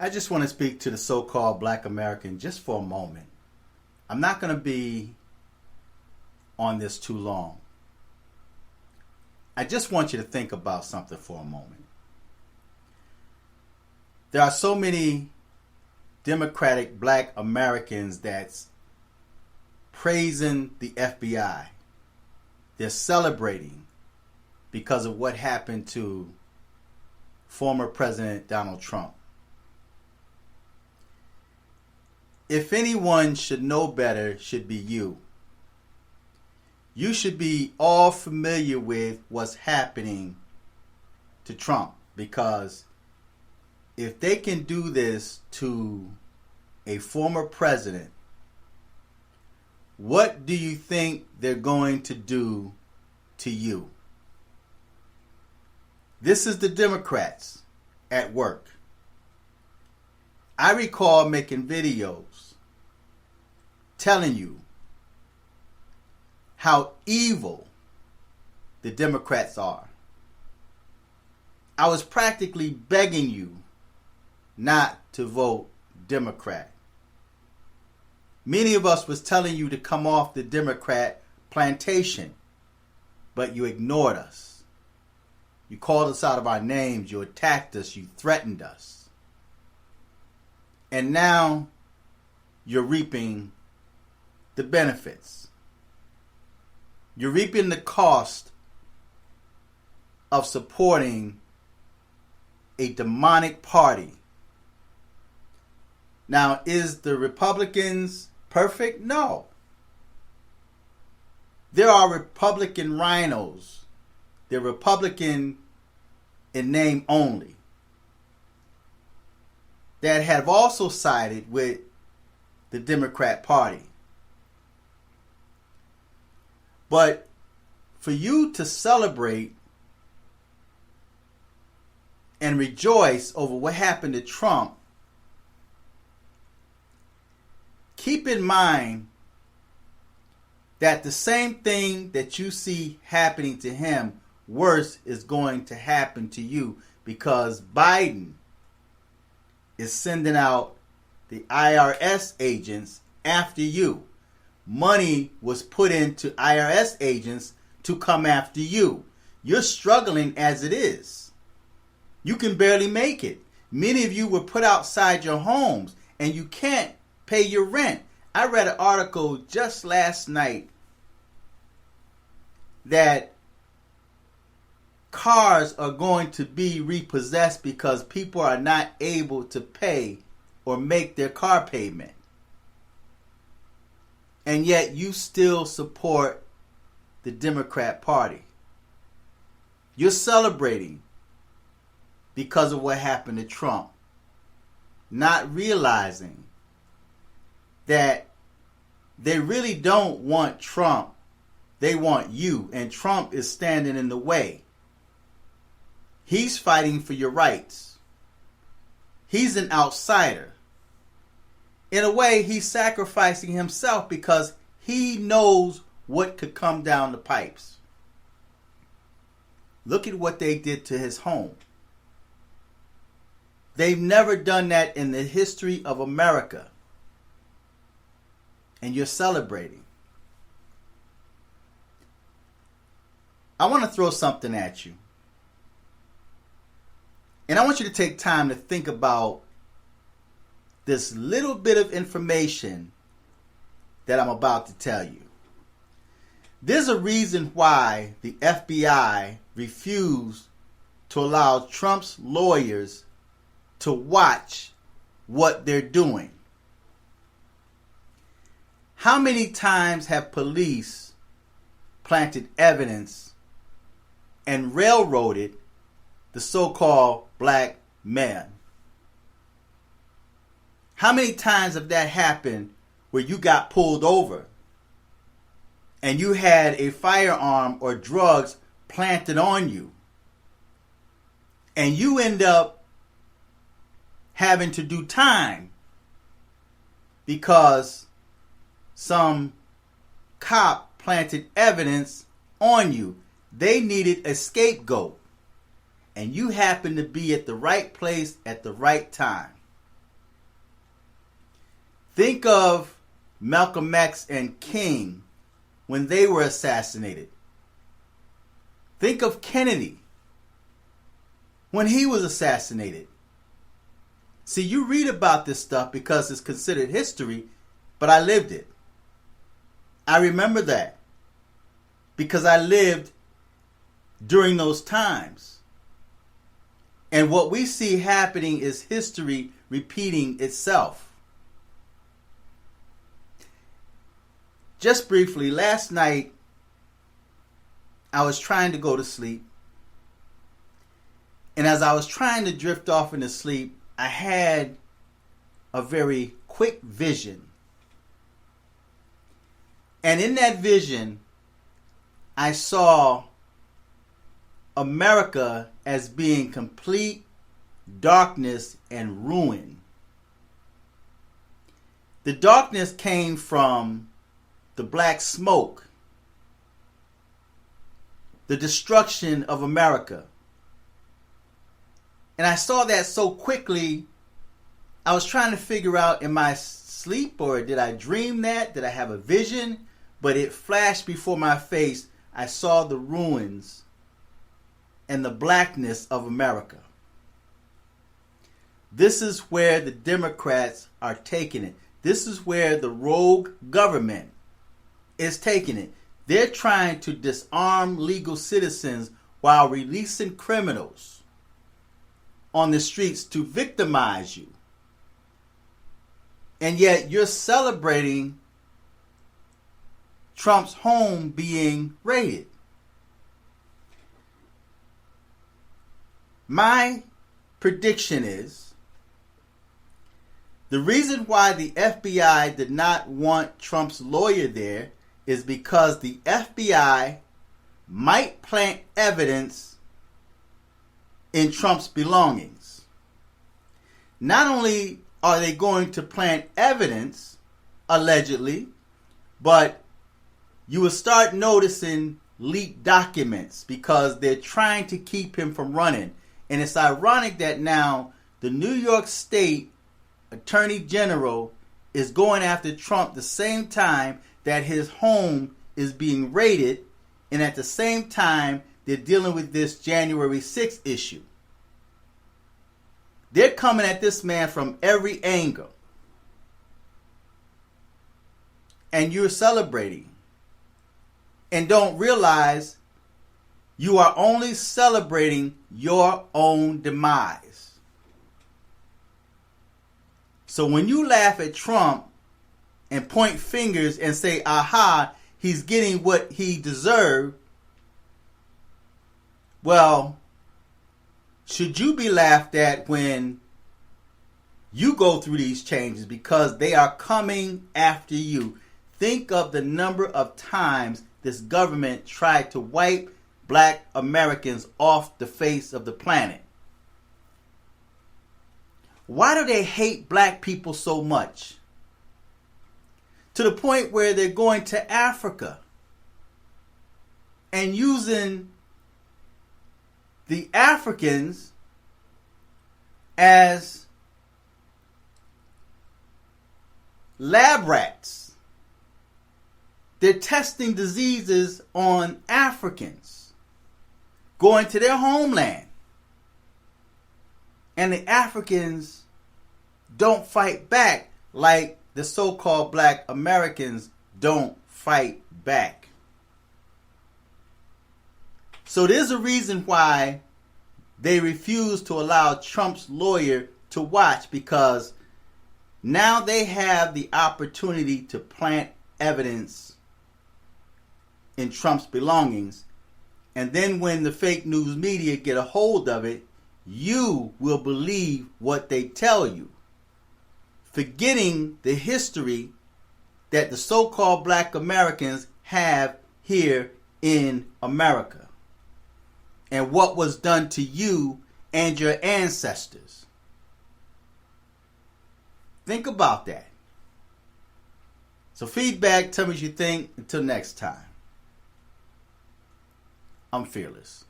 I just want to speak to the so-called Black American just for a moment. I'm not going to be on this too long. I just want you to think about something for a moment. There are so many Democratic Black Americans that's praising the FBI. They're celebrating because of what happened to former President Donald Trump. If anyone should know better, it should be you. You should be all familiar with what's happening to Trump, because if they can do this to a former president, what do you think they're going to do to you? This is the Democrats at work. I recall making videos telling you how evil the Democrats are. I was practically begging you not to vote Democrat. Many of us was telling you to come off the Democrat plantation, but you ignored us. You called us out of our names, you attacked us, you threatened us. And now you're reaping the benefits. You're reaping the cost of supporting a demonic party. Now, is the Republicans perfect? No. There are Republican rhinos. They're Republican in name only, that have also sided with the Democrat Party. But for you to celebrate and rejoice over what happened to Trump, keep in mind that the same thing that you see happening to him, worse is going to happen to you, because Biden is sending out the IRS agents after you. Money was put into IRS agents to come after you. You're struggling as it is. You can barely make it. Many of you were put outside your homes and you can't pay your rent. I read an article just last night that cars are going to be repossessed because people are not able to pay or make their car payment. And yet you still support the Democrat Party. You're celebrating because of what happened to Trump, not realizing that they really don't want Trump. They want you, and Trump is standing in the way. He's fighting for your rights. He's an outsider. In a way, he's sacrificing himself because he knows what could come down the pipes. Look at what they did to his home. They've never done that in the history of America. And you're celebrating. I want to throw something at you. And I want you to take time to think about this little bit of information that I'm about to tell you. There's a reason why the FBI refused to allow Trump's lawyers to watch what they're doing. How many times have police planted evidence and railroaded the so-called black man? How many times have that happened where you got pulled over and you had a firearm or drugs planted on you and you end up having to do time because some cop planted evidence on you? They needed a scapegoat, and you happened to be at the right place at the right time. Think of Malcolm X and King when they were assassinated. Think of Kennedy when he was assassinated. See, you read about this stuff because it's considered history, but I lived it. I remember that because I lived during those times. And what we see happening is history repeating itself. Just briefly, last night I was trying to go to sleep. And as I was trying to drift off into sleep, I had a very quick vision. And in that vision, I saw America as being complete darkness and ruin. The darkness came from the black smoke, the destruction of America. And I saw that so quickly, I was trying to figure out, am I asleep or did I dream that? Did I have a vision? But it flashed before my face. I saw the ruins and the blackness of America. This is where the Democrats are taking it. This is where the rogue government is taking it. They're trying to disarm legal citizens while releasing criminals on the streets to victimize you. And yet you're celebrating Trump's home being raided. My prediction is the reason why the FBI did not want Trump's lawyer there is because the FBI might plant evidence in Trump's belongings. Not only are they going to plant evidence, allegedly, but you will start noticing leaked documents because they're trying to keep him from running. And it's ironic that now the New York State Attorney General is going after Trump the same time that his home is being raided, and at the same time they're dealing with this January 6th issue. They're coming at this man from every angle. And you're celebrating. And don't realize you are only celebrating your own demise. So when you laugh at Trump and point fingers and say, aha, he's getting what he deserved, well, should you be laughed at when you go through these changes because they are coming after you? Think of the number of times this government tried to wipe black Americans off the face of the planet. Why do they hate black people so much? To the point where they're going to Africa and using the Africans as lab rats. They're testing diseases on Africans, going to their homeland. And the Africans don't fight back like the so-called black Americans don't fight back. So there's a reason why they refuse to allow Trump's lawyer to watch, because now they have the opportunity to plant evidence in Trump's belongings. And then when the fake news media get a hold of it, you will believe what they tell you, forgetting the history that the so-called black Americans have here in America and what was done to you and your ancestors. Think about that. So feedback, tell me what you think. Until next time, I'm fearless.